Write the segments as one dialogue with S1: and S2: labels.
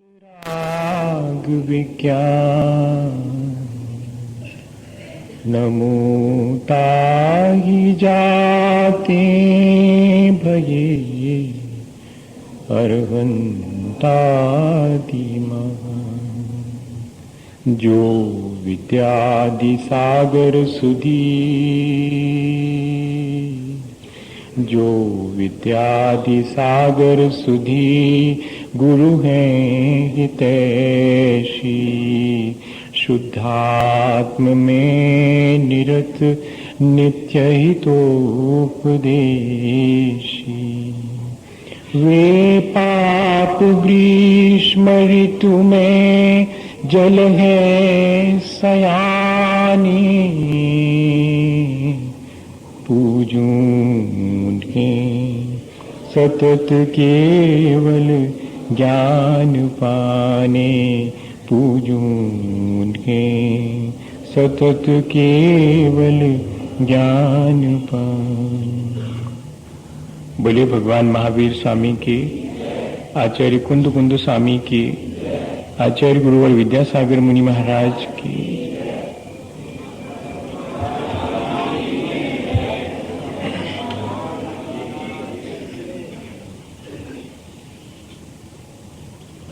S1: राग विज्ञान नमूता ही जाते भये अरहंतादि महान। जो विद्यादि सागर सुधी, जो विद्यादि सागर सुधी गुरु हैं हितैषी। शुद्धात्म में निरत नित्य हितोपदेशी। वे पाप ग्रीष्म ऋतु में जल है सयानी। पूजूं सतत केवल ज्ञान पाने। पूजूं सतत केवल ज्ञान पाने। बोले भगवान महावीर स्वामी की, आचार्य कुंद कुंद स्वामी की, आचार्य गुरुवर विद्यासागर मुनि महाराज की।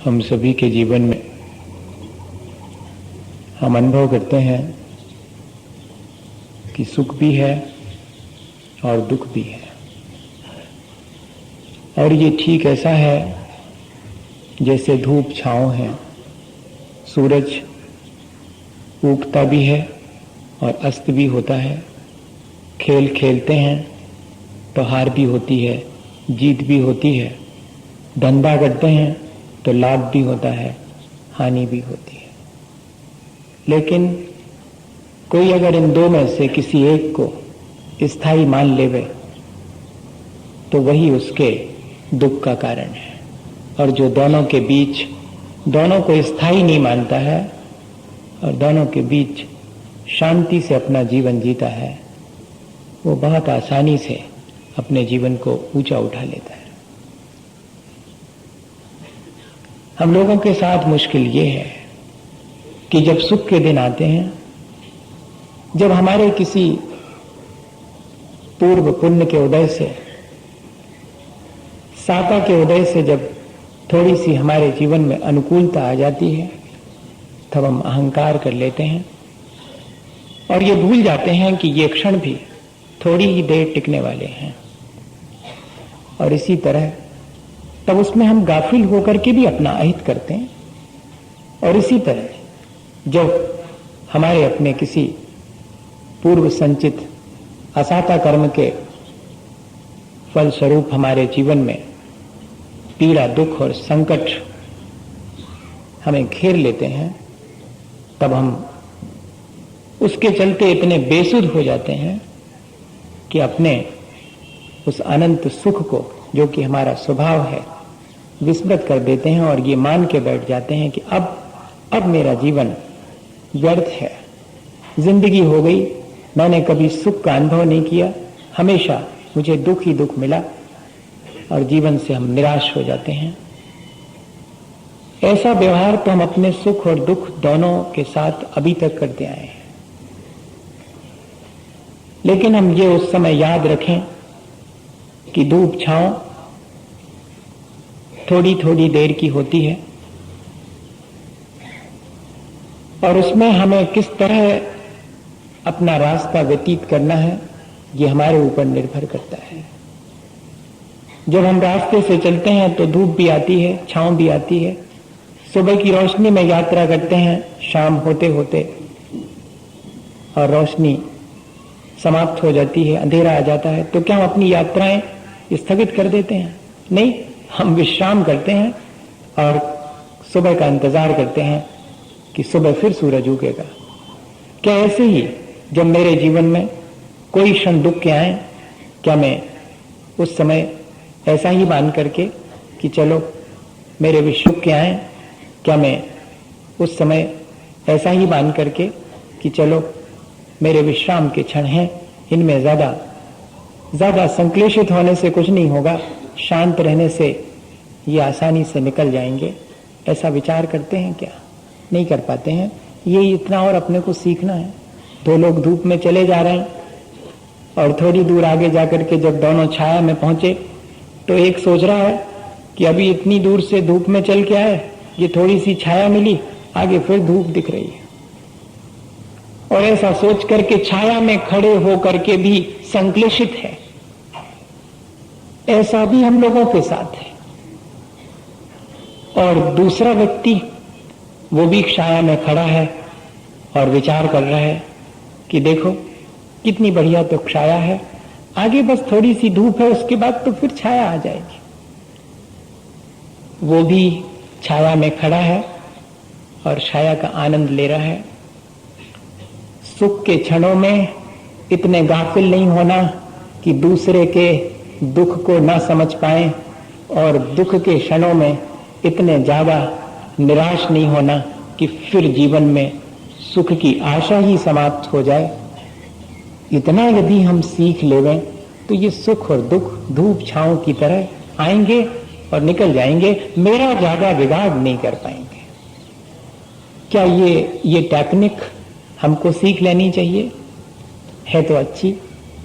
S1: हम सभी के जीवन में हम अनुभव करते हैं कि सुख भी है और दुख भी है, और ये ठीक ऐसा है जैसे धूप छांव है। सूरज उगता भी है और अस्त भी होता है। खेल खेलते हैं तो हार भी होती है, जीत भी होती है। धंधा करते हैं तो लाभ भी होता है, हानि भी होती है। लेकिन कोई अगर इन दो में से किसी एक को स्थायी मान लेवे तो वही उसके दुख का कारण है। और जो दोनों के बीच, दोनों को स्थायी नहीं मानता है और दोनों के बीच शांति से अपना जीवन जीता है, वो बहुत आसानी से अपने जीवन को ऊंचा उठा लेता है। हम लोगों के साथ मुश्किल ये है कि जब सुख के दिन आते हैं, जब हमारे किसी पूर्व पुण्य के उदय से, साका के उदय से जब थोड़ी सी हमारे जीवन में अनुकूलता आ जाती है, तब हम अहंकार कर लेते हैं और ये भूल जाते हैं कि ये क्षण भी थोड़ी ही देर टिकने वाले हैं। और इसी तरह तब उसमें हम गाफिल होकर के भी अपना अहित करते हैं। और इसी तरह जब हमारे अपने किसी पूर्व संचित असाता कर्म के फल स्वरूप हमारे जीवन में पीड़ा, दुख और संकट हमें घेर लेते हैं, तब हम उसके चलते इतने बेसुध हो जाते हैं कि अपने उस अनंत सुख को, जो कि हमारा स्वभाव है, विस्मृत कर देते हैं और ये मान के बैठ जाते हैं कि अब मेरा जीवन व्यर्थ है, जिंदगी हो गई, मैंने कभी सुख का अनुभव नहीं किया, हमेशा मुझे दुख ही दुख मिला, और जीवन से हम निराश हो जाते हैं। ऐसा व्यवहार तो हम अपने सुख और दुख दोनों के साथ अभी तक करते आए हैं। लेकिन हम ये उस समय याद रखें कि धूप छांव थोड़ी थोड़ी देर की होती है और उसमें हमें किस तरह अपना रास्ता व्यतीत करना है, ये हमारे ऊपर निर्भर करता है। जब हम रास्ते से चलते हैं तो धूप भी आती है, छांव भी आती है। सुबह की रोशनी में यात्रा करते हैं, शाम होते होते और रोशनी समाप्त हो जाती है, अंधेरा आ जाता है, तो क्या हम अपनी यात्राएं स्थगित कर देते हैं? नहीं, हम विश्राम करते हैं और सुबह का इंतजार करते हैं कि सुबह फिर सूरज उगेगा। क्या ऐसे ही जब मेरे जीवन में कोई क्षण दुख के आए, क्या मैं उस समय ऐसा ही मान करके कि चलो मेरे विश्व के आए, क्या मैं उस समय ऐसा ही मान करके कि चलो मेरे विश्राम के क्षण हैं, इनमें ज्यादा संक्लेशित होने से कुछ नहीं होगा, शांत रहने से ये आसानी से निकल जाएंगे, ऐसा विचार करते हैं क्या? नहीं कर पाते हैं। ये इतना और अपने को सीखना है। दो लोग धूप में चले जा रहे हैं और थोड़ी दूर आगे जाकर के जब दोनों छाया में पहुंचे तो एक सोच रहा है कि अभी इतनी दूर से धूप में चल के आए, ये थोड़ी सी छाया मिली, आगे फिर धूप दिख रही है। और ऐसा सोच करके छाया में खड़े होकर के भी संक्लेशित है। ऐसा भी हम लोगों के साथ है। और दूसरा व्यक्ति वो भी छाया में खड़ा है और विचार कर रहा है कि देखो कितनी बढ़िया तो छाया है, आगे बस थोड़ी सी धूप है, उसके बाद तो फिर छाया आ जाएगी। वो भी छाया में खड़ा है और छाया का आनंद ले रहा है। सुख के क्षणों में इतने गाफिल नहीं होना कि दूसरे के दुख को ना समझ पाए, और दुख के क्षणों में इतने ज्यादा निराश नहीं होना कि फिर जीवन में सुख की आशा ही समाप्त हो जाए। इतना यदि हम सीख लेवें तो ये सुख और दुख धूप छांव की तरह आएंगे और निकल जाएंगे, मेरा ज्यादा बिगाड़ नहीं कर पाएंगे। क्या ये टेक्निक हमको सीख लेनी चाहिए? है तो अच्छी,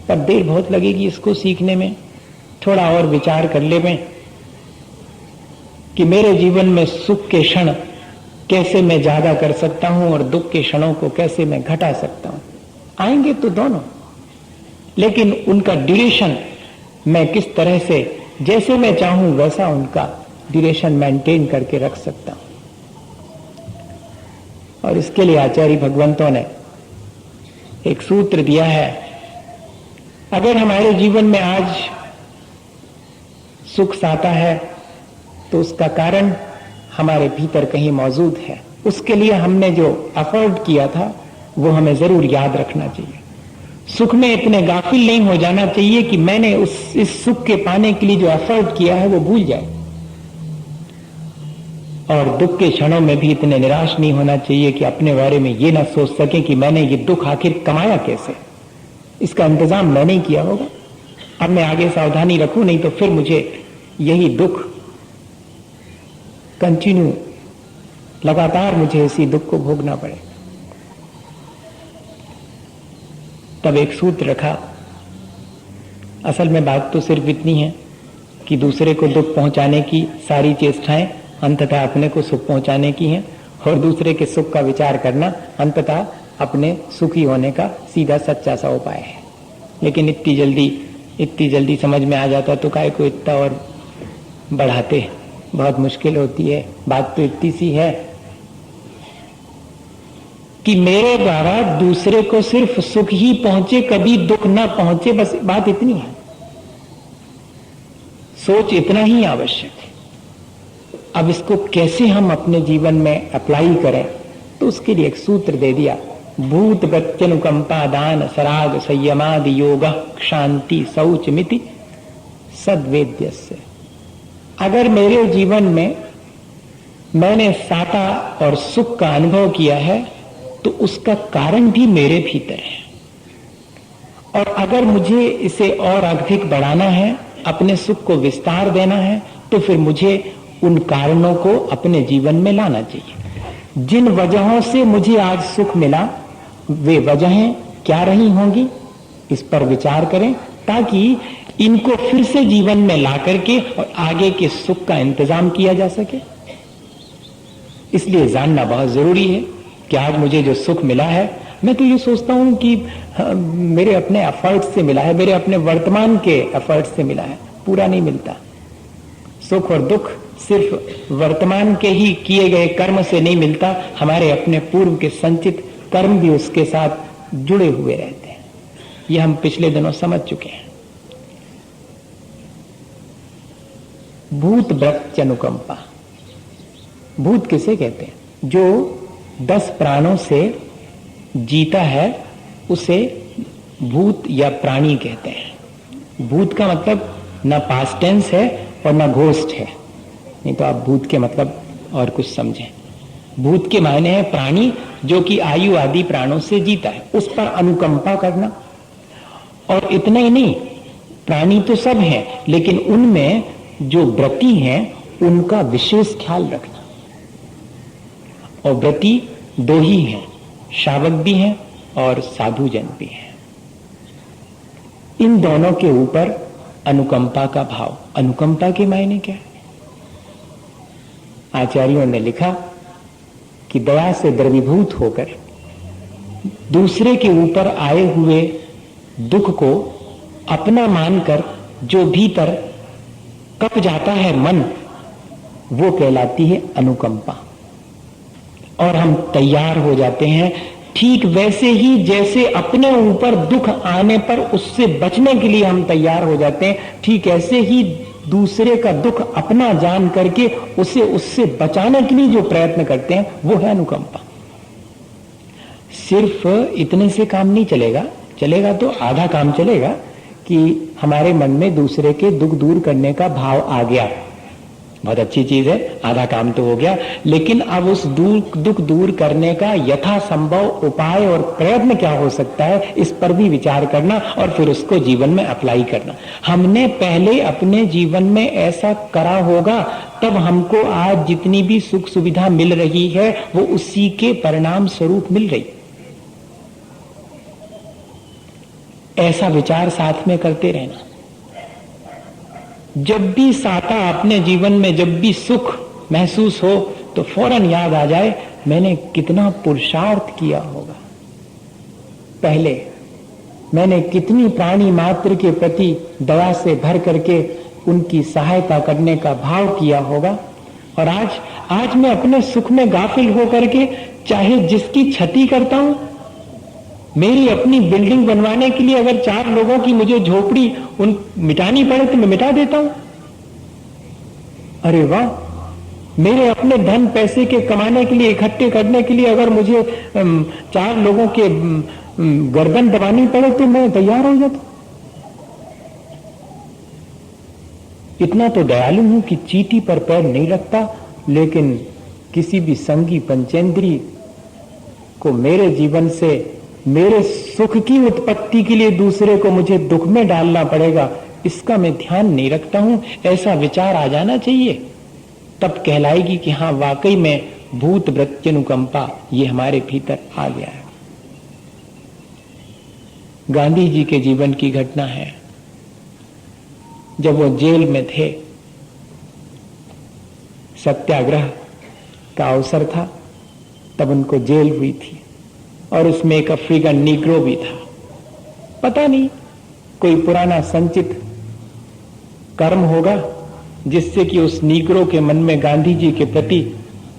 S1: पर देर बहुत लगेगी इसको सीखने में। थोड़ा और विचार कर ले में कि मेरे जीवन में सुख के क्षण कैसे मैं ज्यादा कर सकता हूं और दुख के क्षणों को कैसे मैं घटा सकता हूं। आएंगे तो दोनों, लेकिन उनका ड्यूरेशन मैं किस तरह से, जैसे मैं चाहूं वैसा उनका ड्यूरेशन मेंटेन करके रख सकता हूं। और इसके लिए आचार्य भगवंतों ने एक सूत्र दिया है। अगर हमारे जीवन में आज सुख साता है तो उसका कारण हमारे भीतर कहीं मौजूद है। उसके लिए हमने जो एफर्ट किया था वो हमें जरूर याद रखना चाहिए। सुख में इतने गाफिल नहीं हो जाना चाहिए कि मैंने इस सुख के पाने के लिए जो एफर्ट किया है वो भूल जाए। और दुख के क्षणों में भी इतने निराश नहीं होना चाहिए कि अपने बारे में ये ना सोच सके कि मैंने ये दुख आखिर कमाया कैसे, इसका इंतजाम मैंने ही किया होगा। अब मैं आगे सावधानी रखूं, नहीं तो फिर मुझे यही दुख कंटिन्यू, लगातार मुझे इसी दुख को भोगना पड़े। तब एक सूत्र रखा। असल में बात तो सिर्फ इतनी है कि दूसरे को दुख पहुंचाने की सारी चेष्टाएं अंततः अपने को सुख पहुंचाने की हैं, और दूसरे के सुख का विचार करना अंततः अपने सुखी होने का सीधा सच्चा सा उपाय है। लेकिन इतनी जल्दी समझ में आ जाता तो काहे को इतना और बढ़ाते, बहुत मुश्किल होती है। बात तो इतनी सी है कि मेरे द्वारा दूसरे को सिर्फ सुख ही पहुंचे, कभी दुख ना पहुंचे, बस बात इतनी है। सोच इतना ही आवश्यक है। अब इसको कैसे हम अपने जीवन में अप्लाई करें, तो उसके लिए एक सूत्र दे दिया। भूत प्रत्यनुकंपा दान सराग संयमादि योग शांति शौच मिति सद्वेद्यस्य। अगर मेरे जीवन में मैंने साता और सुख का अनुभव किया है तो उसका कारण भी मेरे भीतर है, और अगर मुझे इसे और अधिक बढ़ाना है, अपने सुख को विस्तार देना है, तो फिर मुझे उन कारणों को अपने जीवन में लाना चाहिए। जिन वजहों से मुझे आज सुख मिला वे वजहें क्या रही होंगी, इस पर विचार करें, ताकि इनको फिर से जीवन में ला करके और आगे के सुख का इंतजाम किया जा सके। इसलिए जानना बहुत जरूरी है कि आज मुझे जो सुख मिला है, मैं तो ये सोचता हूं कि मेरे अपने एफर्ट से मिला है, मेरे अपने वर्तमान के एफर्ट से मिला है, पूरा नहीं मिलता। सुख और दुख सिर्फ वर्तमान के ही किए गए कर्म से नहीं मिलता, हमारे अपने पूर्व के संचित कर्म भी उसके साथ जुड़े हुए रहते हैं। यह हम पिछले दिनों समझ चुके हैं। भूत भृत्य अनुकंपा, भूत किसे कहते हैं? जो 10 प्राणों से जीता है उसे भूत या प्राणी कहते हैं। भूत का मतलब ना पास्ट टेंस है और ना घोस्ट है, नहीं तो आप भूत के मतलब और कुछ समझें। भूत के मायने है प्राणी, जो कि आयु आदि प्राणों से जीता है, उस पर अनुकंपा करना। और इतना ही नहीं, प्राणी तो सब हैं, लेकिन उनमें जो व्रती हैं उनका विशेष ख्याल रखना। और व्रती दो ही हैं, शावक भी हैं और साधुजन भी हैं। इन दोनों के ऊपर अनुकंपा का भाव। अनुकंपा के मायने क्या है? आचार्यों ने लिखा कि दया से द्रवीभूत होकर दूसरे के ऊपर आए हुए दुख को अपना मानकर जो भीतर कप जाता है मन, वो कहलाती है अनुकंपा। और हम तैयार हो जाते हैं ठीक वैसे ही जैसे अपने ऊपर दुख आने पर उससे बचने के लिए हम तैयार हो जाते हैं, ठीक ऐसे ही दूसरे का दुख अपना जान करके उसे उससे बचाने के लिए जो प्रयत्न करते हैं वो है अनुकंपा। सिर्फ इतने से काम नहीं चलेगा, चलेगा तो आधा काम चलेगा कि हमारे मन में दूसरे के दुख दूर करने का भाव आ गया, बहुत अच्छी चीज है, आधा काम तो हो गया। लेकिन अब उस दुख दूर करने का यथासंभव उपाय और प्रयत्न क्या हो सकता है, इस पर भी विचार करना और फिर उसको जीवन में अप्लाई करना। हमने पहले अपने जीवन में ऐसा करा होगा, तब हमको आज जितनी भी सुख सुविधा मिल रही है वो उसी के परिणाम स्वरूप मिल रही। ऐसा विचार साथ में करते रहना। जब भी साता अपने जीवन में जब भी सुख महसूस हो तो फौरन याद आ जाए मैंने कितना पुरुषार्थ किया होगा, पहले मैंने कितनी प्राणी मात्र के प्रति दया से भर करके उनकी सहायता करने का भाव किया होगा। और आज मैं अपने सुख में गाफिल होकर के चाहे जिसकी क्षति करता हूं, मेरी अपनी बिल्डिंग बनवाने के लिए अगर 4 लोगों की मुझे झोपड़ी मिटानी पड़े तो मैं मिटा देता हूं। अरे वाह, मेरे अपने धन पैसे के कमाने के लिए, इकट्ठे करने के लिए अगर मुझे 4 लोगों के गर्दन दबानी पड़े तो मैं तैयार हो जाता। इतना तो दयालु हूं कि चींटी पर पैर नहीं रखता, लेकिन किसी भी संगी पंचेंद्री को मेरे जीवन से मेरे सुख की उत्पत्ति के लिए दूसरे को मुझे दुख में डालना पड़ेगा, इसका मैं ध्यान नहीं रखता हूं। ऐसा विचार आ जाना चाहिए, तब कहलाएगी कि हाँ वाकई में भूत वृत्त्यनुकंपा ये हमारे भीतर आ गया है। गांधी जी के जीवन की घटना है। जब वो जेल में थे, सत्याग्रह का अवसर था, तब उनको जेल हुई थी और उसमें एक अफ्रीकन नीग्रो भी था। पता नहीं कोई पुराना संचित कर्म होगा जिससे कि उस नीग्रो के मन में गांधी जी के प्रति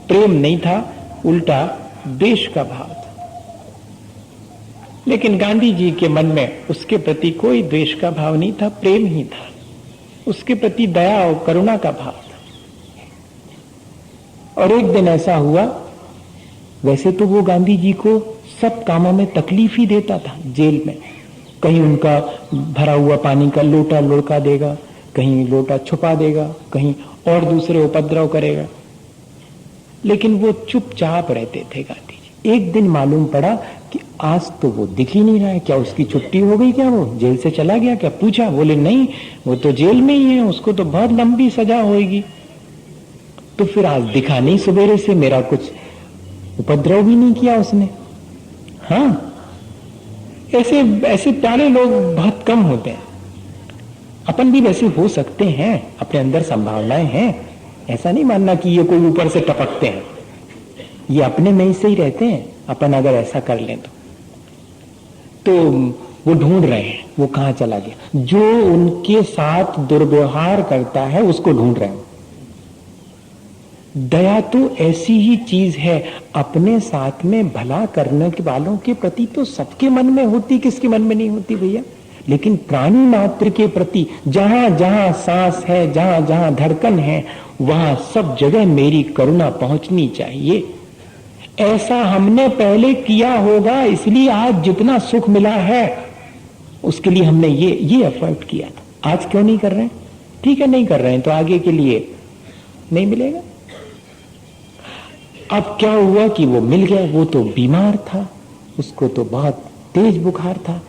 S1: प्रेम नहीं था, उल्टा द्वेष का भाव था। लेकिन गांधी जी के मन में उसके प्रति कोई द्वेष का भाव नहीं था, प्रेम ही था। उसके प्रति दया और करुणा का भाव था। और एक दिन ऐसा हुआ, वैसे तो वो गांधी जी को सब कामों में तकलीफ ही देता था जेल में। कहीं उनका भरा हुआ पानी का लोटा लुढ़का देगा, कहीं लोटा छुपा देगा, कहीं और दूसरे उपद्रव करेगा, लेकिन वो चुपचाप रहते थे गांधी जी। एक दिन मालूम पड़ा कि आज तो वो दिख ही नहीं रहा है, क्या उसकी छुट्टी हो गई, क्या वो जेल से चला गया क्या? पूछा, बोले नहीं, वो तो जेल में ही है, उसको तो बहुत लंबी सजा होगी। तो फिर आज दिखा नहीं, सवेरे से मेरा कुछ उपद्रव भी नहीं किया उसने। हाँ, ऐसे प्यारे लोग बहुत कम होते हैं। अपन भी वैसे हो सकते हैं, अपने अंदर संभावनाएं हैं, ऐसा नहीं मानना कि ये कोई ऊपर से टपकते हैं, ये अपने में ही से ही रहते हैं। अपन अगर ऐसा कर लें तो वो ढूंढ रहे हैं वो कहां चला गया। जो उनके साथ दुर्व्यवहार करता है उसको ढूंढ रहे हैं। दया तो ऐसी ही चीज है, अपने साथ में भला करने के वालों के प्रति तो सबके मन में होती, किसके मन में नहीं होती भैया। लेकिन प्राणी मात्र के प्रति जहां जहां सांस है, जहां जहां धड़कन है, वहां सब जगह मेरी करुणा पहुंचनी चाहिए। ऐसा हमने पहले किया होगा, इसलिए आज जितना सुख मिला है उसके लिए हमने ये एफर्ट किया था। आज क्यों नहीं कर रहे हैं? ठीक है, नहीं कर रहे हैं तो आगे के लिए नहीं मिलेगा। अब क्या हुआ कि वो मिल गया, वो तो बीमार था, उसको तो बहुत तेज बुखार था।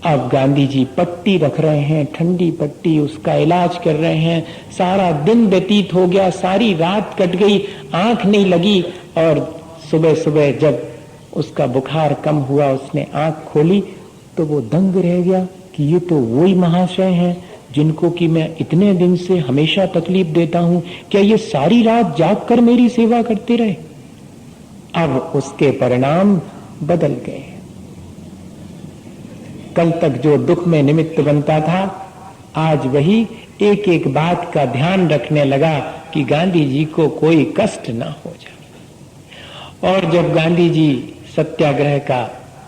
S1: अब गांधी जी पट्टी रख रहे हैं, ठंडी पट्टी, उसका इलाज कर रहे हैं। सारा दिन व्यतीत हो गया, सारी रात कट गई, आंख नहीं लगी और सुबह सुबह जब उसका बुखार कम हुआ, उसने आंख खोली तो वो दंग रह गया कि ये तो वही महाशय हैं जिनको कि मैं इतने दिन से हमेशा तकलीफ देता हूं। क्या ये सारी रात जाग कर मेरी सेवा करते रहे? अब उसके परिणाम बदल गए। कल तक जो दुख में निमित्त बनता था, आज वही एक एक बात का ध्यान रखने लगा कि गांधी जी को कोई कष्ट ना हो जाए। और जब गांधी जी सत्याग्रह का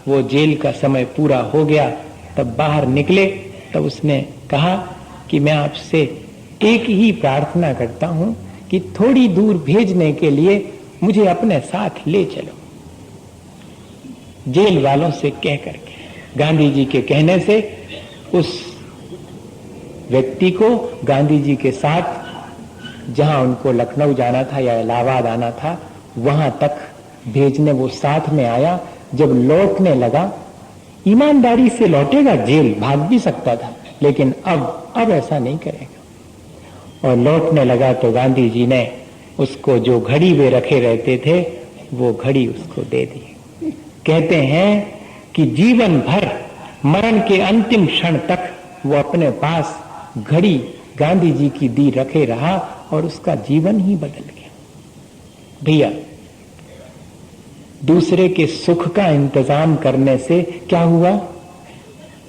S1: वो जेल का समय पूरा हो गया, तब बाहर निकले, तब उसने कहा कि मैं आपसे एक ही प्रार्थना करता हूं कि थोड़ी दूर भेजने के लिए मुझे अपने साथ ले चलो। जेल वालों से कह करके, गांधी जी के कहने से उस व्यक्ति को गांधी जी के साथ जहां उनको लखनऊ जाना था या इलाहाबाद आना था, वहां तक भेजने वो साथ में आया। जब लौटने लगा, ईमानदारी से लौटेगा, जेल भाग भी सकता था, लेकिन अब ऐसा नहीं करेगा। और लौटने लगा तो गांधी जी ने उसको जो घड़ी वे रखे रहते थे, वो घड़ी उसको दे दी। कहते हैं कि जीवन भर मरण के अंतिम क्षण तक वो अपने पास घड़ी गांधी जी की दी रखे रहा और उसका जीवन ही बदल गया। भैया, दूसरे के सुख का इंतजाम करने से क्या हुआ?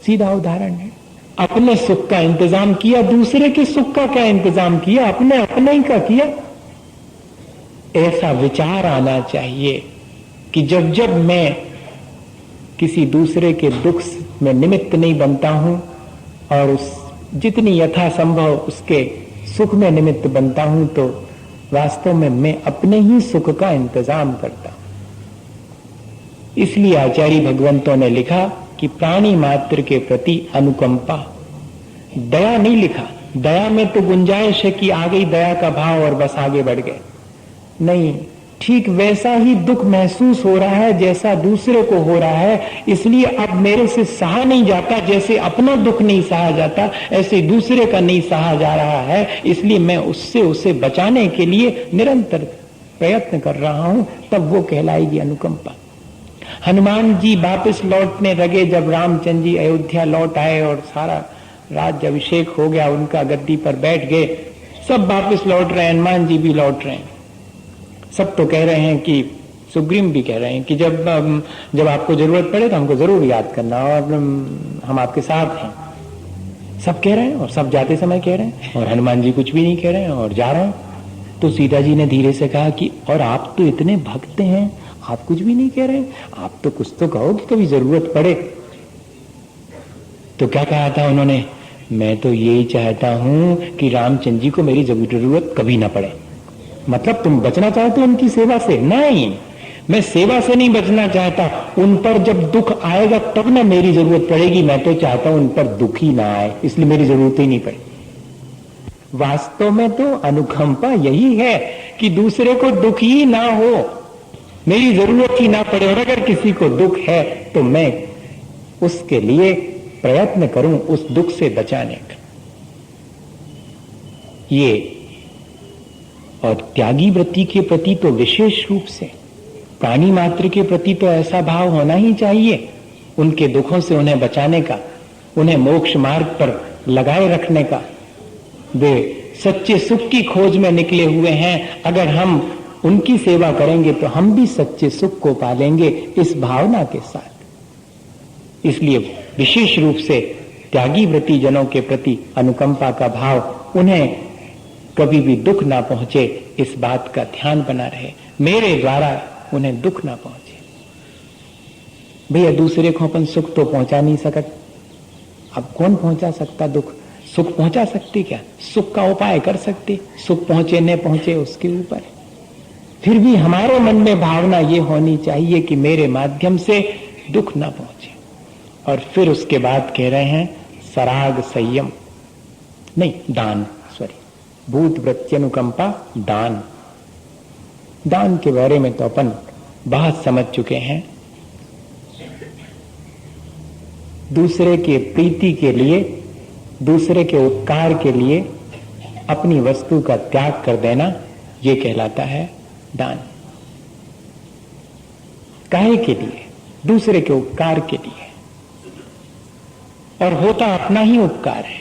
S1: सीधा उदाहरण है। अपने सुख का इंतजाम किया, दूसरे के सुख का क्या इंतजाम किया? अपने ही का किया। ऐसा विचार आना चाहिए कि जब जब मैं किसी दूसरे के दुख में निमित्त नहीं बनता हूं और उस जितनी यथासंभव उसके सुख में निमित्त बनता हूं, तो वास्तव में मैं अपने ही सुख का इंतजाम करता हूं। इसलिए आचार्य भगवंतों ने लिखा कि प्राणी मात्र के प्रति अनुकंपा, दया नहीं लिखा। दया में तो गुंजाइश है कि आ गई दया का भाव और बस आगे बढ़ गए, नहीं, ठीक वैसा ही दुख महसूस हो रहा है जैसा दूसरे को हो रहा है। इसलिए अब मेरे से सहा नहीं जाता, जैसे अपना दुख नहीं सहा जाता ऐसे दूसरे का नहीं सहा जा रहा है। इसलिए मैं उससे उसे बचाने के लिए निरंतर प्रयत्न कर रहा हूं, तब वो कहलाएगी अनुकंपा। हनुमान जी वापस लौटने लगे, जब रामचंद्र जी अयोध्या लौट आए और सारा राज्य अभिषेक हो गया, उनका गद्दी पर बैठ गए, सब वापस लौट रहे हैं, हनुमान जी भी लौट रहे हैं। सब तो कह रहे हैं कि सुग्रीव भी कह रहे हैं कि जब आपको जरूरत पड़े तो हमको जरूर याद करना और हम आपके साथ हैं। सब कह रहे हैं और सब जाते समय कह रहे हैं, और हनुमान जी कुछ भी नहीं कह रहे हैं और जा रहे हैं। तो सीता जी ने धीरे से कहा कि और आप तो इतने भक्त हैं, आप कुछ भी नहीं कह रहे हैं, आप तो कुछ तो कहो कि कभी जरूरत पड़े। तो क्या कहा था उन्होंने? मैं तो यही चाहता हूं कि रामचंद्र जी को मेरी जरूरत कभी ना पड़े। मतलब तुम बचना चाहते हो उनकी सेवा से? नहीं, मैं सेवा से नहीं बचना चाहता, उन पर जब दुख आएगा तब ना मेरी जरूरत पड़ेगी। मैं तो चाहता हूं उन पर दुख ही ना आए, इसलिए मेरी जरूरत ही नहीं पड़े। वास्तव में तो अनुकंपा यही है कि दूसरे को दुख ही ना हो, मेरी जरूरत ही ना पड़े, और अगर किसी को दुख है तो मैं उसके लिए प्रयत्न करूं उस दुख से बचाने का। ये और त्यागी वृत्ति के प्रति तो विशेष रूप से, प्राणी मात्र के प्रति तो ऐसा भाव होना ही चाहिए, उनके दुखों से उन्हें बचाने का, उन्हें मोक्ष मार्ग पर लगाए रखने का। वे सच्चे सुख की खोज में निकले हुए हैं, अगर हम उनकी सेवा करेंगे तो हम भी सच्चे सुख को पालेंगे, इस भावना के साथ। इसलिए विशेष रूप से त्यागी वृत्ति जनों के प्रति अनुकंपा का भाव, उन्हें कभी भी दुख ना पहुंचे इस बात का ध्यान बना रहे, मेरे द्वारा उन्हें दुख ना पहुंचे। भैया, दूसरे को अपन सुख तो पहुंचा नहीं सकते, अब कौन पहुंचा सकता दुख? सुख पहुंचा सकती क्या? सुख का उपाय कर सकती, सुख पहुंचे न पहुंचे उसके ऊपर। फिर भी हमारे मन में भावना ये होनी चाहिए कि मेरे माध्यम से दुख ना पहुंचे। और फिर उसके बाद कह रहे हैं सराग संयम नहीं, दान, भूत वृत्त्यनुकंपा, दान। दान के बारे में तो अपन बहुत समझ चुके हैं। दूसरे के प्रीति के लिए, दूसरे के उपकार के लिए अपनी वस्तु का त्याग कर देना, ये कहलाता है दान। काहे के लिए? दूसरे के उपकार के लिए, और होता अपना ही उपकार है।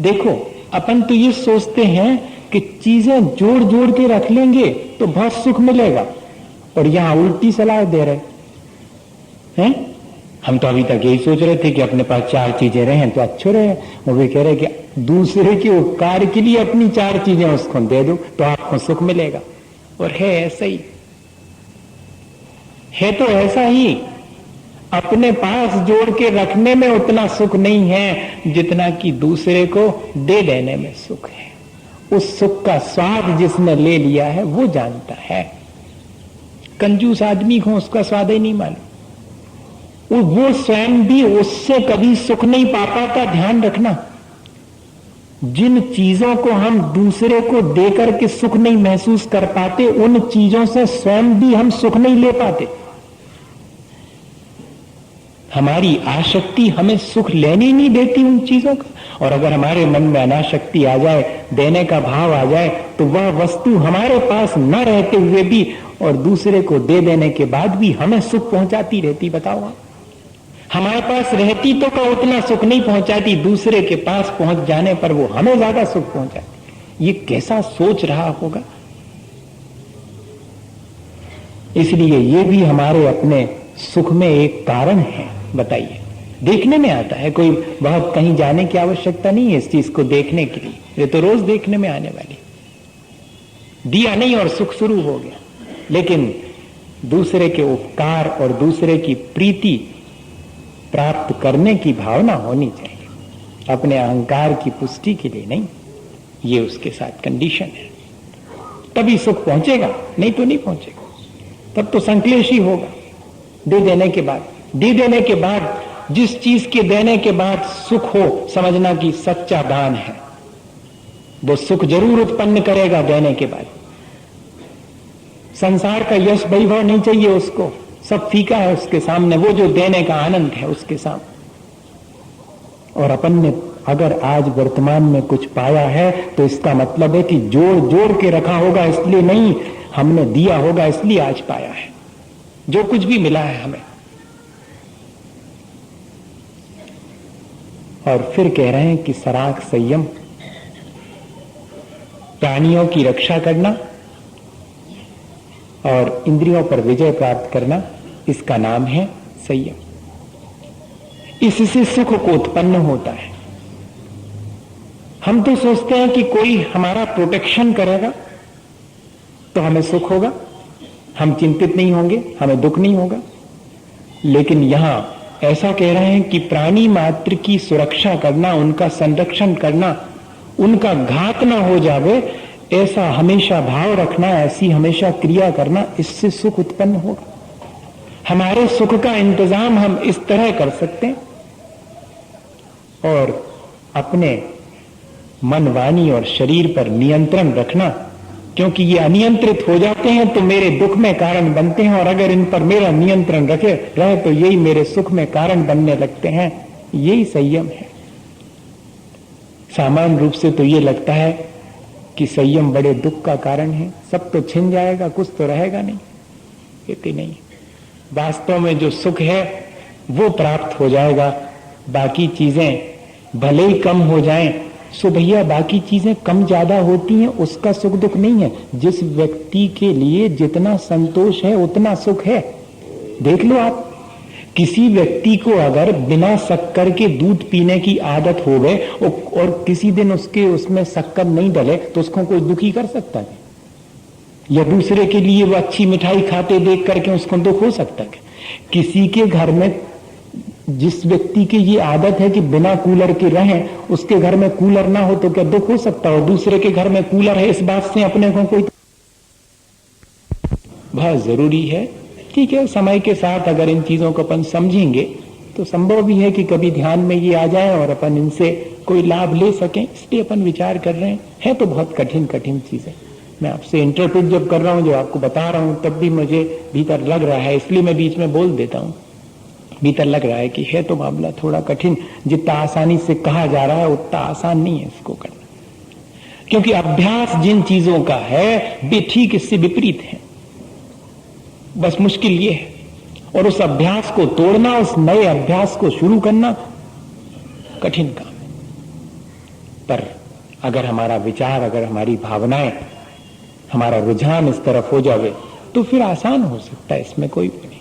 S1: देखो, अपन तो ये सोचते हैं कि चीजें जोड़ जोड़ के रख लेंगे तो बहुत सुख मिलेगा, और यहां उल्टी सलाह दे रहे हैं। हम तो अभी तक यही सोच रहे थे कि अपने पास 4 चीजें रहें तो अच्छे रहे, और वे कह रहे कि दूसरे के उपकार के लिए अपनी 4 चीजें उसको दे दो तो आपको सुख मिलेगा। और है ऐसा ही, है तो ऐसा ही। अपने पास जोड़ के रखने में उतना सुख नहीं है जितना कि दूसरे को दे देने में सुख है। उस सुख का स्वाद जिसने ले लिया है वो जानता है। कंजूस आदमी को उसका स्वाद ही नहीं मालूम। वो स्वयं भी उससे कभी सुख नहीं पा पाता। ध्यान रखना, जिन चीजों को हम दूसरे को देकर के सुख नहीं महसूस कर पाते, उन चीजों से स्वयं भी हम सुख नहीं ले पाते। हमारी आसक्ति हमें सुख लेने नहीं देती उन चीजों का, और अगर हमारे मन में अनासक्ति आ जाए, देने का भाव आ जाए, तो वह वस्तु हमारे पास न रहते हुए भी और दूसरे को दे देने के बाद भी हमें सुख पहुंचाती रहती। बताओ आप, हमारे पास रहती तो का उतना सुख नहीं पहुंचाती, दूसरे के पास पहुंच जाने पर वो हमें ज्यादा सुख पहुंचाती। ये कैसा सोच रहा होगा। इसलिए ये भी हमारे अपने सुख में एक कारण है। बताइए, देखने में आता है, कोई बहुत कहीं जाने की आवश्यकता नहीं है इस चीज को देखने के लिए, ये तो रोज देखने में आने वाली। दिया नहीं और सुख शुरू हो गया। लेकिन दूसरे के उपकार और दूसरे की प्रीति प्राप्त करने की भावना होनी चाहिए, अपने अहंकार की पुष्टि के लिए नहीं। ये उसके साथ कंडीशन है, तभी सुख पहुंचेगा, नहीं तो नहीं पहुंचेगा। तब तो संक्लेश ही होगा। दे देने के बाद जिस चीज के देने के बाद सुख हो, समझना कि सच्चा दान है। वो सुख जरूर उत्पन्न करेगा देने के बाद। संसार का यश वैभव नहीं चाहिए उसको, सब फीका है उसके सामने, वो जो देने का आनंद है उसके सामने। और अपन ने अगर आज वर्तमान में कुछ पाया है तो इसका मतलब है कि जोड़ जोड़ के रखा होगा, इसलिए नहीं, हमने दिया होगा इसलिए आज पाया है जो कुछ भी मिला है हमें। और फिर कह रहे हैं कि सराग संयम, प्राणियों की रक्षा करना और इंद्रियों पर विजय प्राप्त करना, इसका नाम है संयम। इससे सुख को उत्पन्न होता है। हम तो सोचते हैं कि कोई हमारा प्रोटेक्शन करेगा तो हमें सुख होगा, हम चिंतित नहीं होंगे, हमें दुख नहीं होगा। लेकिन यहां ऐसा कह रहे हैं कि प्राणी मात्र की सुरक्षा करना, उनका संरक्षण करना, उनका घात ना हो जावे, ऐसा हमेशा भाव रखना, ऐसी हमेशा क्रिया करना, इससे सुख उत्पन्न होगा। हमारे सुख का इंतजाम हम इस तरह कर सकते हैं। और अपने मन, वाणी और शरीर पर नियंत्रण रखना, क्योंकि ये अनियंत्रित हो जाते हैं तो मेरे दुख में कारण बनते हैं, और अगर इन पर मेरा नियंत्रण रहे तो यही मेरे सुख में कारण बनने लगते हैं। यही संयम है। सामान्य रूप से तो ये लगता है कि संयम बड़े दुख का कारण है, सब तो छिन जाएगा, कुछ तो रहेगा नहीं। कहते नहीं, वास्तव में जो सुख है वो प्राप्त हो जाएगा। बाकी चीजें भले ही कम हो जाएं, सो भैया बाकी चीजें कम ज्यादा होती हैं, उसका सुख दुख नहीं है। जिस व्यक्ति के लिए जितना संतोष है उतना सुख है। देख लो आप, किसी व्यक्ति को अगर बिना शक्कर के दूध पीने की आदत हो गए और किसी दिन उसमें शक्कर नहीं डले तो उसको कोई दुखी कर सकता है? या दूसरे के लिए वो अच्छी मिठाई खाते देख करके उसको दुख हो सकता है? किसी के घर में जिस व्यक्ति की ये आदत है कि बिना कूलर के रहें, उसके घर में कूलर ना हो तो क्या दुख हो सकता है? और दूसरे के घर में कूलर है, इस बात से अपने को कोई बहुत जरूरी है। ठीक है, समय के साथ अगर इन चीजों को अपन समझेंगे तो संभव भी है कि कभी ध्यान में ये आ जाए और अपन इनसे कोई लाभ ले सकें, इसलिए अपन विचार कर रहे हैं। है तो बहुत कठिन कठिन चीजें। मैं आपसे इंटरप्रेट जब कर रहा हूं, जो आपको बता रहा हूं, तब भी मुझे भीतर लग रहा है, इसलिए मैं बीच में बोल देता हूं। भीतर लग रहा है कि है तो मामला थोड़ा कठिन, जितना आसानी से कहा जा रहा है उतना आसान नहीं है इसको करना, क्योंकि अभ्यास जिन चीजों का है वे ठीक इससे विपरीत है। बस मुश्किल ये है और उस अभ्यास को तोड़ना, उस नए अभ्यास को शुरू करना कठिन काम है। पर अगर हमारा विचार, अगर हमारी भावनाएं, हमारा रुझान इस तरफ हो जावे तो फिर आसान हो सकता है, इसमें कोई भी नहीं।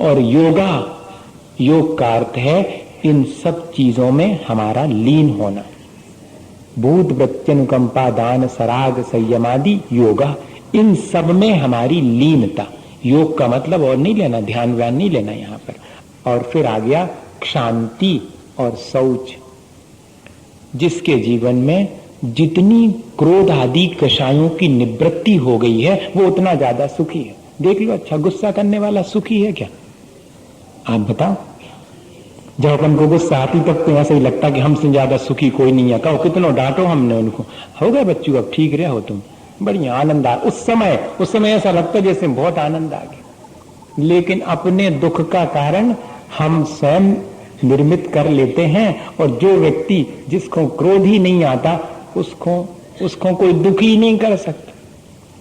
S1: और योग का अर्थ है इन सब चीजों में हमारा लीन होना। भूत वृत्त्यनुकंपा दान सराग संयमादि योगा, इन सब में हमारी लीनता। योग का मतलब और नहीं लेना, ध्यान व्यान नहीं लेना यहां पर। और फिर आ गया शांति और शौच। जिसके जीवन में जितनी क्रोध आदि कषायों की निवृत्ति हो गई है वो उतना ज्यादा सुखी है। देख लो, अच्छा गुस्सा करने वाला सुखी है क्या? आप बताओ। जब अपन को गुस्सा आती तक तो ऐसा ही लगता कि हमसे ज्यादा सुखी कोई नहीं है। कहो कितना डांटो हमने उनको, हो गए बच्चों अब ठीक रहे हो तुम, बढ़िया आनंद आ। उस समय ऐसा लगता जैसे बहुत आनंद आ गया। लेकिन अपने दुख का कारण हम स्वयं निर्मित कर लेते हैं। और जो व्यक्ति जिसको क्रोध ही नहीं आता उसको कोई दुखी नहीं कर सकता,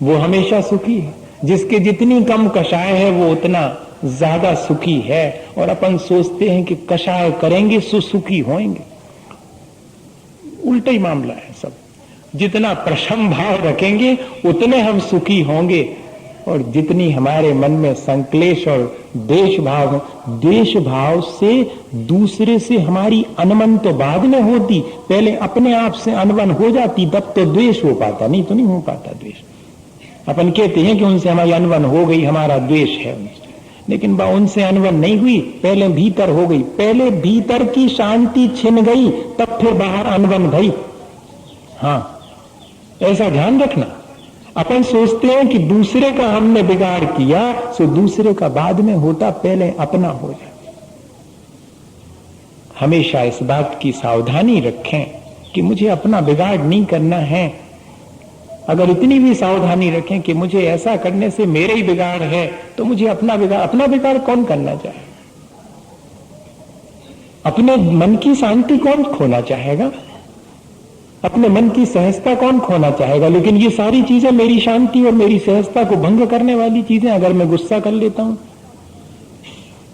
S1: वो हमेशा सुखी है। जिसके जितनी कम कषाय है वो उतना ज्यादा सुखी है। और अपन सोचते हैं कि कषाय करेंगे सुखी होंगे, उल्टा ही मामला है सब। जितना प्रशम भाव रखेंगे उतने हम सुखी होंगे। और जितनी हमारे मन में संक्लेश और द्वेष भाव से दूसरे से हमारी अनबन तो बाद में होती, पहले अपने आप से अनबन हो जाती, तब तो द्वेष हो पाता, नहीं तो नहीं हो पाता द्वेष। अपन कहते हैं कि उनसे हमारी अनबन हो गई, हमारा द्वेष है उनसे, लेकिन उनसे अनबन नहीं हुई, पहले भीतर हो गई। पहले भीतर की शांति छिन गई, तब फिर बाहर अनबन भई। हाँ, ऐसा ध्यान रखना। अपन सोचते हैं कि दूसरे का हमने बिगाड़ किया, सो दूसरे का बाद में होता, पहले अपना हो जाए। हमेशा इस बात की सावधानी रखें कि मुझे अपना बिगाड़ नहीं करना है। अगर इतनी भी सावधानी रखें कि मुझे ऐसा करने से मेरे ही बिगाड़ है, तो मुझे अपना बिगाड़ कौन करना चाहे? अपने मन की शांति कौन खोना चाहेगा? अपने मन की सहजता कौन खोना चाहेगा? लेकिन ये सारी चीजें मेरी शांति और मेरी सहजता को भंग करने वाली चीजें। अगर मैं गुस्सा कर लेता हूं,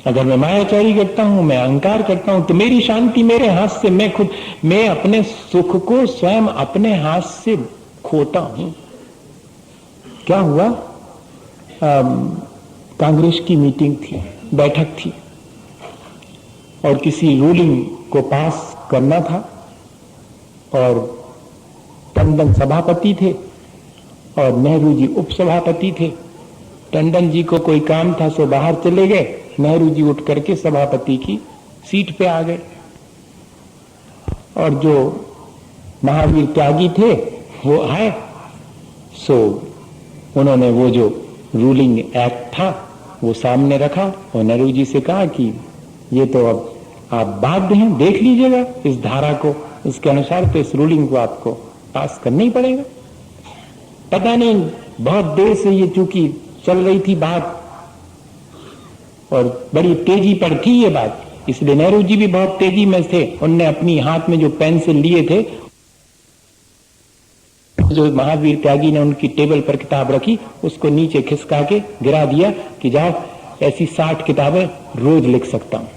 S1: अगर मैं मायाचारी करता हूं, मैं अहंकार करता हूं, तो मेरी शांति मेरे हाथ से, मैं अपने सुख को स्वयं अपने हाथ से खोता हूं। क्या हुआ? कांग्रेस की मीटिंग थी, बैठक थी, और किसी रूलिंग को पास करना था, और टंडन सभापति थे और नेहरू जी उपसभापति थे। टंडन जी को कोई काम था, सो बाहर चले गए। नेहरू जी उठ करके सभापति की सीट पे आ गए, और जो महावीर त्यागी थे वो आए। सो उन्होंने वो जो रूलिंग एक्ट था वो सामने रखा और नेहरू जी से कहा कि ये तो अब आप बाध्य हैं, देख लीजिएगा इस धारा को, इसके अनुसार तो इस रूलिंग को आपको पास करना ही पड़ेगा। पता नहीं बहुत देर से ये चूंकि चल रही थी बात, और बड़ी तेजी पर थी ये बात, इसलिए नेहरू जी भी बहुत तेजी में थे। उनने अपनी हाथ में जो पेंसिल लिए थे, जो महावीर त्यागी ने उनकी टेबल पर किताब रखी, उसको नीचे खिसका के गिरा दिया कि जाओ, ऐसी 60 किताबें रोज लिख सकता हूं।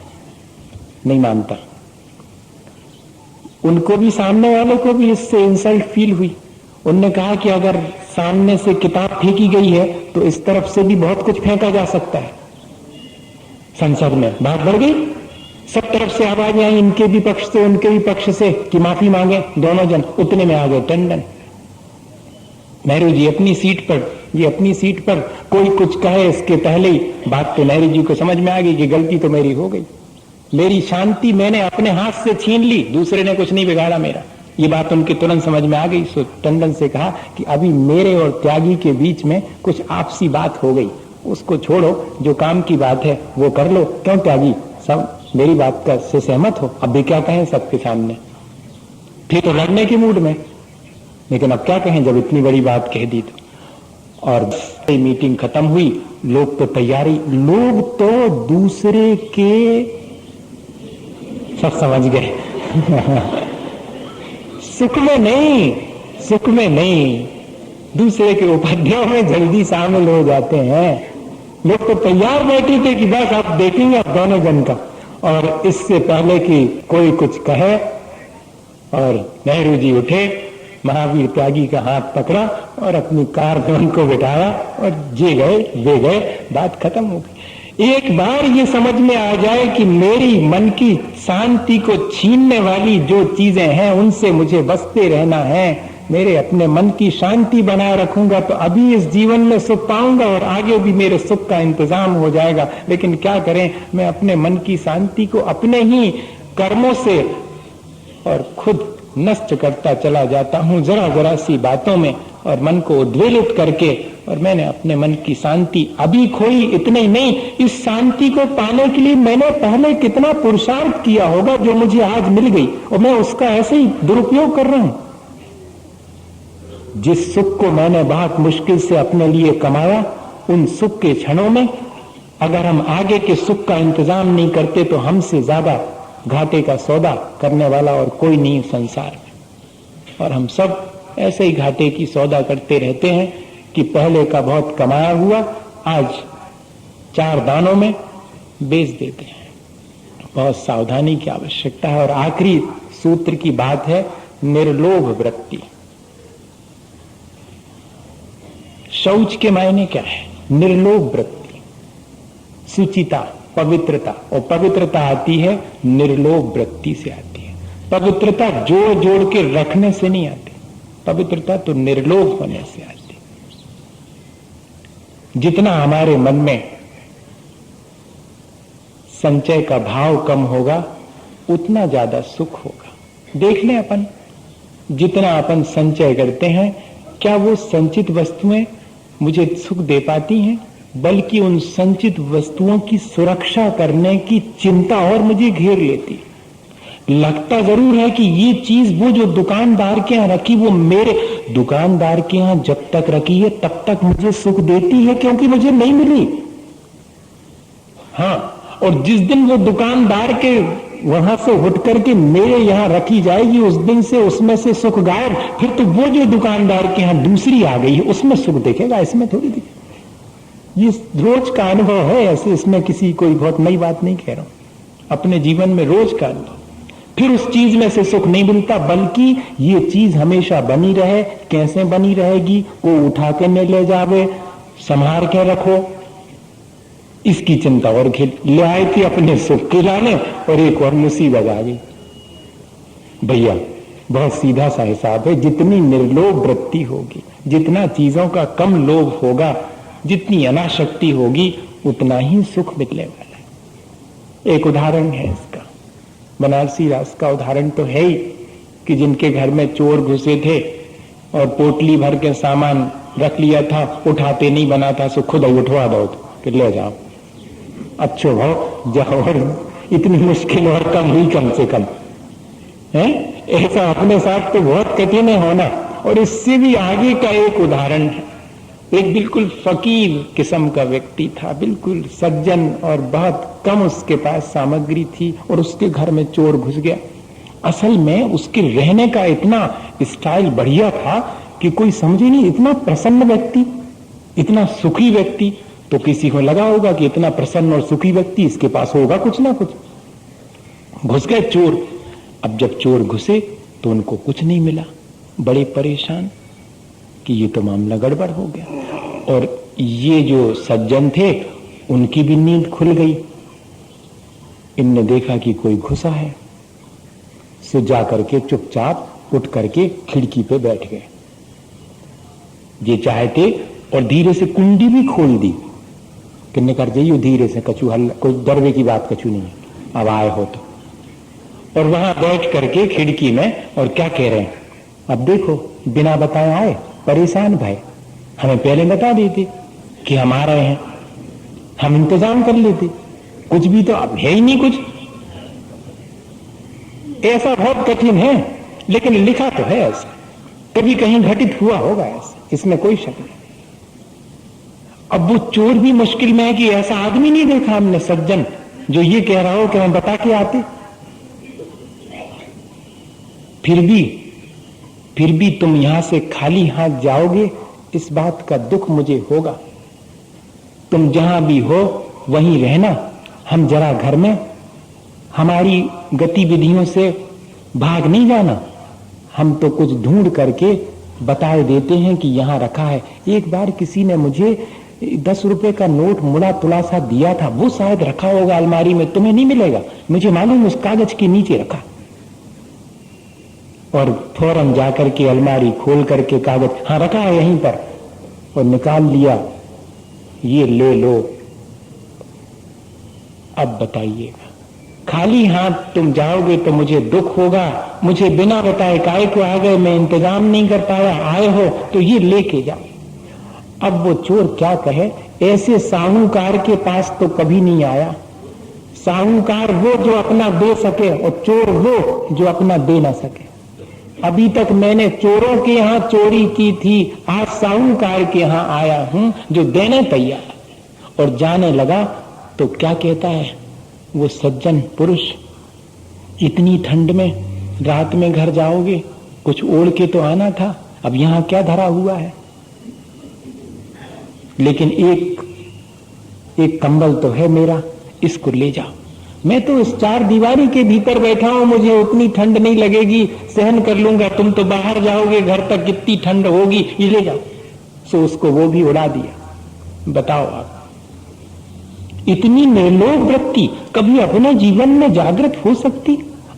S1: नहीं मानता। उनको भी, सामने वाले को भी इससे इंसल्ट फील हुई। उनने कहा कि अगर सामने से किताब फेंकी गई है तो इस तरफ से भी बहुत कुछ फेंका जा सकता है। संसद में बात बढ़ गई, सब तरफ से आवाजें आई, इनके भी पक्ष से उनके भी पक्ष से, कि माफी मांगे दोनों जन। उतने में आ गए टंडन। नेहरू जी अपनी सीट पर, ये अपनी सीट पर, कोई कुछ कहे इसके पहले ही बात तो नेहरू जी को समझ में आ गई कि गलती तो मेरी हो गई, मेरी शांति मैंने अपने हाथ से छीन ली, दूसरे ने कुछ नहीं बिगाड़ा मेरा। ये बात उनके तुरंत समझ में आ गई। सो टंडन से कहा कि अभी मेरे और त्यागी के बीच में कुछ आपसी बात हो गई, उसको छोड़ो, जो काम की बात है वो कर लो। क्यों त्यागी, सब मेरी बात का से सहमत हो? अब भी क्या कहें सबके सामने, थे तो लड़ने के मूड में, लेकिन अब क्या कहें जब इतनी बड़ी बात कह दी तो। और मीटिंग खत्म हुई, लोग तो तैयारी, लोग तो दूसरे के, सब समझ गए सुख में नहीं, दूसरे के उपाध्यायों में जल्दी शामिल हो जाते हैं।
S2: लोग तो तैयार बैठे थे कि बस आप देखेंगे आप दोनों जन का। और इससे पहले कि कोई कुछ कहे, और नेहरू जी उठे, महावीर त्यागी का हाथ पकड़ा और अपनी कार में उनको बिठाया और जे गए वे गए, बात खत्म हो गई। एक बार ये समझ में आ जाए कि मेरी मन की शांति को छीनने वाली जो चीजें हैं उनसे मुझे बचते रहना है, मेरे अपने मन की शांति बनाए रखूंगा तो अभी इस जीवन में सुख पाऊंगा और आगे भी मेरे सुख का इंतजाम हो जाएगा। लेकिन क्या करें, मैं अपने मन की शांति को अपने ही कर्मों से और खुद नष्ट करता चला जाता हूं जरा जरा सी बातों में और मन को उद्वेलित करके। और मैंने अपने मन की शांति अभी खोई, इतने ही नहीं, इस शांति को पाने के लिए मैंने पहले कितना पुरुषार्थ किया होगा जो मुझे आज मिल गई, और मैं उसका ऐसे ही दुरुपयोग कर रहा हूं। जिस सुख को मैंने बहुत मुश्किल से अपने लिए कमाया, उन सुख के क्षणों में अगर हम आगे के सुख का इंतजाम नहीं करते तो हमसे ज्यादा घाटे का सौदा करने वाला और कोई नहीं संसार में। और हम सब ऐसे ही घाटे की सौदा करते रहते हैं कि पहले का बहुत कमाया हुआ आज 4 दानों में बेच देते हैं। बहुत सावधानी की आवश्यकता है। और आखिरी सूत्र की बात है निर्लोभ वृत्ति। शौच के मायने क्या है? निर्लोभ वृत्ति, सुचिता, पवित्रता। और पवित्रता आती है निर्लोभ वृत्ति से आती है। पवित्रता जोड़ जोड़ के रखने से नहीं आती, पवित्रता तो निर्लोभ होने से आती। जितना हमारे मन में संचय का भाव कम होगा उतना ज्यादा सुख होगा। देख लें अपन, जितना अपन संचय करते हैं क्या वो संचित वस्तुएं मुझे सुख दे पाती हैं? बल्कि उन संचित वस्तुओं की सुरक्षा करने की चिंता और मुझे घेर लेती। लगता जरूर है कि ये चीज वो जो दुकानदार के यहां रखी, वो मेरे दुकानदार के यहां जब तक रखी है तब तक मुझे सुख देती है क्योंकि मुझे नहीं मिली। हाँ, और जिस दिन वो दुकानदार के वहां से उठ करके मेरे यहां रखी जाएगी, उस दिन से उसमें से सुख गायब। फिर तो वो जो दुकानदार के यहां दूसरी आ गई है उसमें सुख दिखेगा, इसमें थोड़ी दिखेगा। ये रोज का अनुभव है ऐसे, इसमें किसी कोई बहुत नई बात नहीं कह रहा हूं, अपने जीवन में रोज का अनुभव। फिर उस चीज में से सुख नहीं मिलता, बल्कि ये चीज हमेशा बनी रहे। कैसे बनी रहेगी? वो उठा के न ले जावे, संभाल के रखो, इसकी चिंता और ले आए थे अपने सुख के लाने, और एक और मुसीबत आ गई। भैया बहुत सीधा सा हिसाब है, जितनी निर्लोभ वृत्ति होगी, जितना चीजों का कम लोभ होगा, जितनी अनाशक्ति होगी, उतना ही सुख मिलने वाला है। एक उदाहरण है इसका, बनारसी रास का उदाहरण तो है ही कि जिनके घर में चोर घुसे थे और पोटली भर के सामान रख लिया था, उठाते नहीं बना था, सो खुद उठवा दो कि ले जाओ, अच्छो भाव जाओ, और इतनी मुश्किल और कम हुई कम से कम है। ऐसा अपने साथ तो बहुत कठिन है होना। और इससे भी आगे का एक उदाहरण है, एक बिल्कुल फकीर किस्म का व्यक्ति था, बिल्कुल सज्जन, और बहुत कम उसके पास सामग्री थी, और उसके घर में चोर घुस गया। असल में उसके रहने का इतना स्टाइल बढ़िया था कि कोई समझे नहीं, इतना प्रसन्न व्यक्ति, इतना सुखी व्यक्ति, तो किसी को लगा होगा कि इतना प्रसन्न और सुखी व्यक्ति, इसके पास होगा कुछ ना कुछ। घुस गए चोर। अब जब चोर घुसे तो उनको कुछ नहीं मिला, बड़े परेशान कि ये तो मामला गड़बड़ हो गया। और ये जो सज्जन थे उनकी भी नींद खुल गई। इनने देखा कि कोई घुसा है, सो जा करके चुपचाप उठ करके खिड़की पे बैठ गए। ये चाहते और धीरे से कुंडी भी खोल दी, किन्ने कर जाइए धीरे से, कछु हल्ला, कोई डरवे की बात कछु नहीं है, अब आए हो तो। और वहां बैठ करके खिड़की में, और क्या कह रहे हैं, अब देखो बिना बताए आए, परेशान भाई, हमें पहले बता देते कि हम आ रहे हैं, हम इंतजाम कर लेते, कुछ भी तो अब है ही नहीं कुछ। ऐसा बहुत कठिन है, लेकिन लिखा तो है ऐसा, कभी कहीं घटित हुआ होगा ऐसा, इसमें कोई शक नहीं। अब वो चोर भी मुश्किल में है कि ऐसा आदमी नहीं देखा हमने सज्जन जो ये कह रहा हो कि हम बता के आते। फिर भी तुम यहां से खाली हाथ जाओगे, इस बात का दुख मुझे होगा। तुम जहां भी हो वहीं रहना, हम जरा घर में हमारी गतिविधियों से भाग नहीं जाना, हम तो कुछ ढूंढ करके बताए देते हैं कि यहां रखा है। एक बार किसी ने मुझे 10 रुपए का नोट मुड़ा तुला सा दिया था, वो शायद रखा होगा अलमारी में, तुम्हें नहीं मिलेगा, मुझे मालूम उस कागज के नीचे रखा। और फौरन जाकर के अलमारी खोल करके कागज, हाँ रखा है यहीं पर, और निकाल लिया, ये ले लो। अब बताइएगा, खाली हाथ तुम जाओगे तो मुझे दुख होगा, मुझे बिना बताए काहे को आ गए, मैं इंतजाम नहीं कर पाया, आए हो तो ये लेके जाओ। अब वो चोर क्या कहे, ऐसे साहूकार के पास तो कभी नहीं आया। साहूकार वो जो अपना दे सके, और चोर वो जो अपना दे ना सके। अभी तक मैंने चोरों के यहां चोरी की थी, आज साहूकार के यहां आया हूं जो देने तैयार। और जाने लगा तो क्या कहता है वो सज्जन पुरुष, इतनी ठंड में रात में घर जाओगे, कुछ ओढ़ के तो आना था, अब यहां क्या धरा हुआ है। लेकिन एक कंबल तो है मेरा, इसको ले जाओ। मैं तो इस 4 दीवारी के भीतर बैठा हूं, मुझे उतनी ठंड नहीं लगेगी, सहन कर लूंगा, तुम तो बाहर जाओगे घर तक, कितनी ठंड होगी, ये ले जाओ। सो उसको वो भी उड़ा दिया। बताओ आप, इतनी निर्लोभ वृत्ति कभी अपने जीवन में जागृत हो सकती?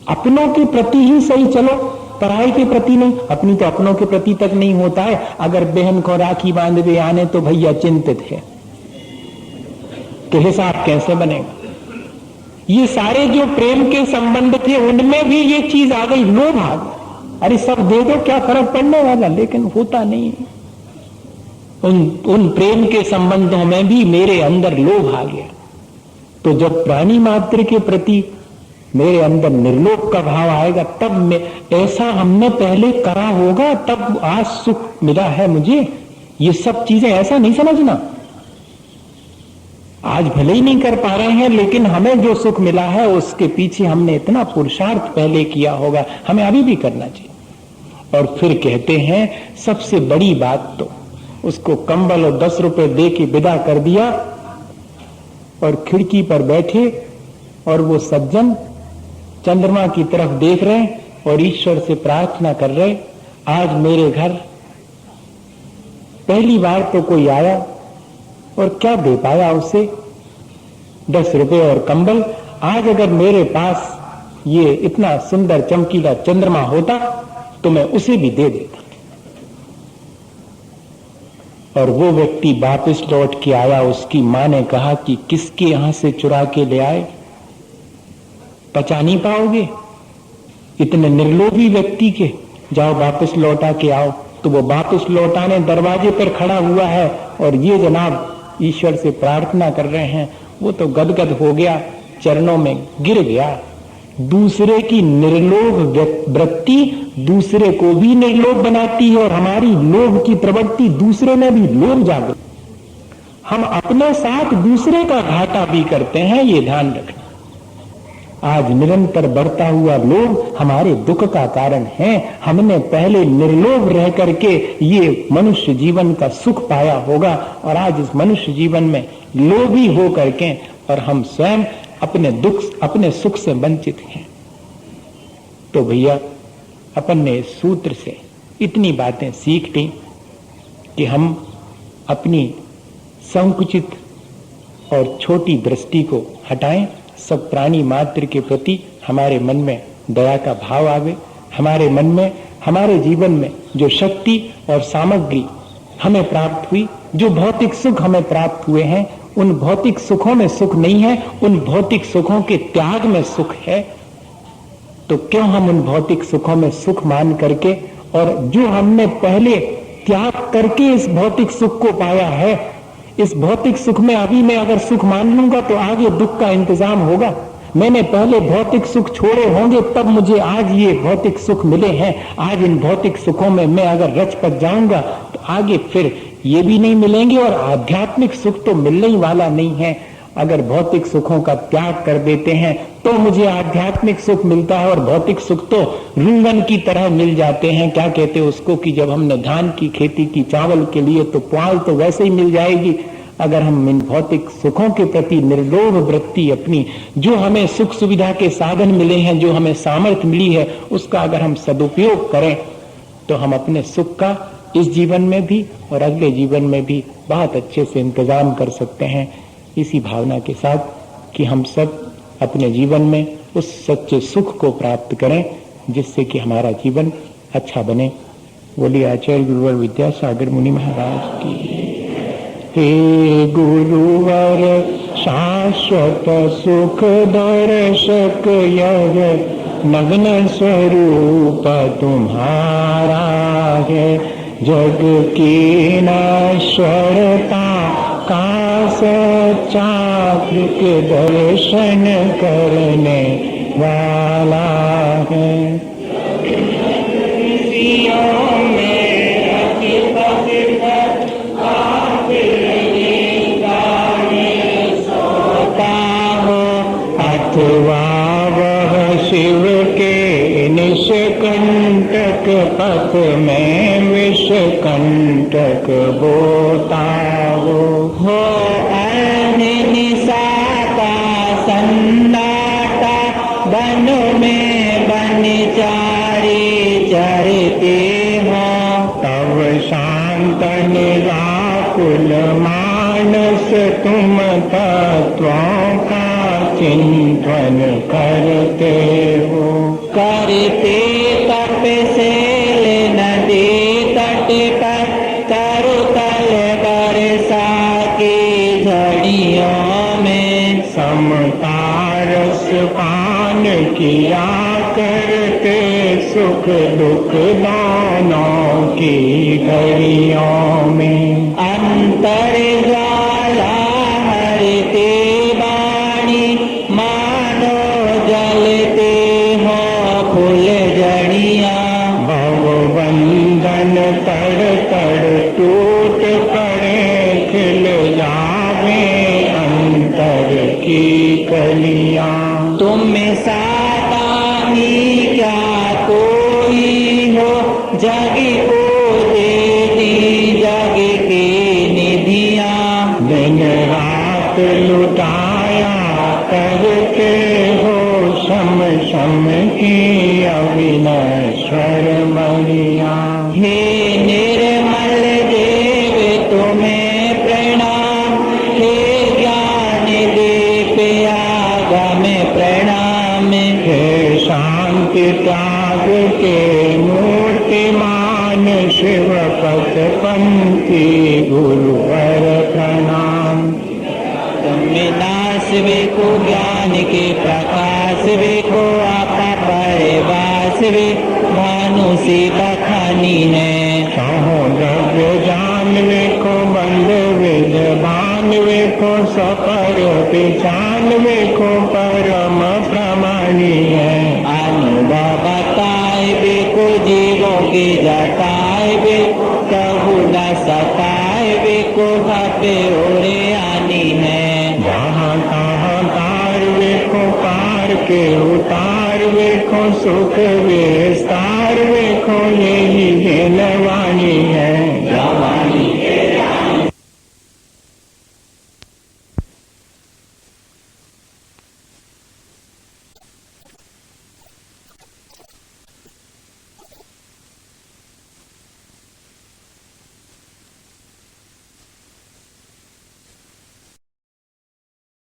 S2: अपनों के प्रति ही सही चलो, पराई के प्रति नहीं। अपनी तो अपनों के प्रति तक नहीं होता है, अगर बहन को राखी बांधवे आने तो भैया चिंतित है, तो हिसाब कैसे बनेगा। ये सारे जो प्रेम के संबंध थे उनमें भी ये चीज आ गई, लोभ आ गया। अरे सब दे दो, क्या फर्क पड़ने वाला, लेकिन होता नहीं। उन प्रेम के संबंधों में भी मेरे अंदर लोभ आ गया। तो जब प्राणी मात्र के प्रति मेरे अंदर निर्लोभ का भाव आएगा, तब मैं, ऐसा हमने पहले करा होगा तब आज सुख मिला है मुझे। ये सब चीजें ऐसा नहीं समझना, आज भले ही नहीं कर पा रहे हैं, लेकिन हमें जो सुख मिला है उसके पीछे हमने इतना पुरुषार्थ पहले किया होगा, हमें अभी भी करना चाहिए। और फिर कहते हैं सबसे बड़ी बात तो उसको कंबल और 10 रुपए दे के विदा कर दिया, और खिड़की पर बैठे और वो सज्जन चंद्रमा की तरफ देख रहे और ईश्वर से प्रार्थना कर रहे, आज मेरे घर पहली बार तो कोई आया और क्या दे पाया उसे, 10 रुपए और कंबल। आज अगर मेरे पास ये इतना सुंदर चमकीला चंद्रमा होता तो मैं उसे भी दे देता। और वो व्यक्ति वापस लौट के आया, उसकी मां ने कहा कि किसके यहां से चुरा के ले आए, पचा नहीं पाओगे इतने निर्लोभी व्यक्ति के, जाओ वापस लौटा के आओ। तो वो वापस लौटाने दरवाजे पर खड़ा हुआ है और ये जनाब ईश्वर से प्रार्थना कर रहे हैं। वो तो गदगद हो गया, चरणों में गिर गया। दूसरे की निर्लोभ वृत्ति दूसरे को भी निर्लोभ बनाती है, और हमारी लोभ की प्रवृत्ति दूसरे में भी लोभ जागृत। हम अपने साथ दूसरे का घाटा भी करते हैं, ये ध्यान रखना। आज निरंतर बढ़ता हुआ लोभ हमारे दुख का कारण है। हमने पहले निर्लोभ रह करके ये मनुष्य जीवन का सुख पाया होगा, और आज इस मनुष्य जीवन में लोभी हो करके और हम स्वयं अपने दुख, अपने सुख से वंचित हैं। तो भैया अपन ने इस सूत्र से इतनी बातें सीख ली कि हम अपनी संकुचित और छोटी दृष्टि को हटाएं, सब प्राणी मात्र के प्रति हमारे मन में दया का भाव आवे। हमारे मन में, हमारे जीवन में जो शक्ति और सामग्री हमें प्राप्त हुई, जो भौतिक सुख हमें प्राप्त हुए हैं, उन भौतिक सुखों में सुख नहीं है, उन भौतिक सुखों के त्याग में सुख है। तो क्यों हम उन भौतिक सुखों में सुख मान करके, और जो हमने पहले त्याग करके इस भौतिक सुख को पाया है, इस भौतिक सुख में अभी मैं अगर सुख मान लूंगा तो आगे दुख का इंतजाम होगा। मैंने पहले भौतिक सुख छोड़े होंगे तब मुझे आज ये भौतिक सुख मिले हैं। आज इन भौतिक सुखों में मैं अगर रच पच जाऊंगा तो आगे फिर ये भी नहीं मिलेंगे, और आध्यात्मिक सुख तो मिलने ही वाला नहीं है। अगर भौतिक सुखों का त्याग कर देते हैं तो मुझे आध्यात्मिक सुख मिलता है, और भौतिक सुख तो रुंगन की तरह मिल जाते हैं। क्या कहते हैं उसको कि जब हमने धान की खेती की चावल के लिए तो पुआल तो वैसे ही मिल जाएगी, अगर हम इन भौतिक सुखों के प्रति निर्लोभ वृत्ति अपनी, जो हमें सुख सुविधा के साधन मिले हैं, जो हमें सामर्थ्य मिली है, उसका अगर हम सदुपयोग करें तो हम अपने सुख का इस जीवन में भी और अगले जीवन में भी बहुत अच्छे से इंतजाम कर सकते हैं। इसी भावना के साथ कि हम सब अपने जीवन में उस सच्चे सुख को प्राप्त करें जिससे कि हमारा जीवन अच्छा बने। बोलिए आचार्य गुरुवर विद्यासागर मुनि महाराज की। हे गुरुवर शाश्वत सुख दर्शक यह नग्न स्वरूप तुम्हारा है, जग की नश्वरता का सच्चा दर्शन करने वाला है। अथवा वह शिव के निष्कंटक पथ में विषकंटक बोता हो निसाता सन्नाटा बन में बनचारी चरते हो, तब शांत निराकुल मानस तुम तत्वों का चिंतन करते हो। करते तप से नदी तट पर तरुतल बरसा की झड़ियों में समता रस पान किया करते, सुख दुख दोनों की घड़ियों में। अंतर ज्वाला हरते बाणी मानो जलते हो फूल जड़ियाँ, भवबंधन तड़ तड़ टूट पड़े खिल जावे अंतर की कलियाँ। तुम सातानी क्या कोई हो, जग को दे दी जग की निधियाँ, दिन रात लुटाया करते हो शम शम की अविनश्वर मणियाँ। हे निर्मल देव तुम्हें प्रणाम, हे ज्ञान दीप आगम प्रणाम, हे शांति त्याग के मूर्तिमान शिव पथ पंथी गुरुवर प्रणाम। विनाश को ज्ञान के प्रकाश को आपा परिवास भानु से बखानी है, कहो द्रव्य जानवे को बंद विद बानवे को सफर पहचानवे को परम प्रमाणी है। अनुभव बताए बे को जीवों की जताए बे, कहू न सताए बे को घाटे ओरे आनी है। जहाँ तहाँ तारवे को पार के उतारवे को सुख विस्तारवे को यही हिलवानी है।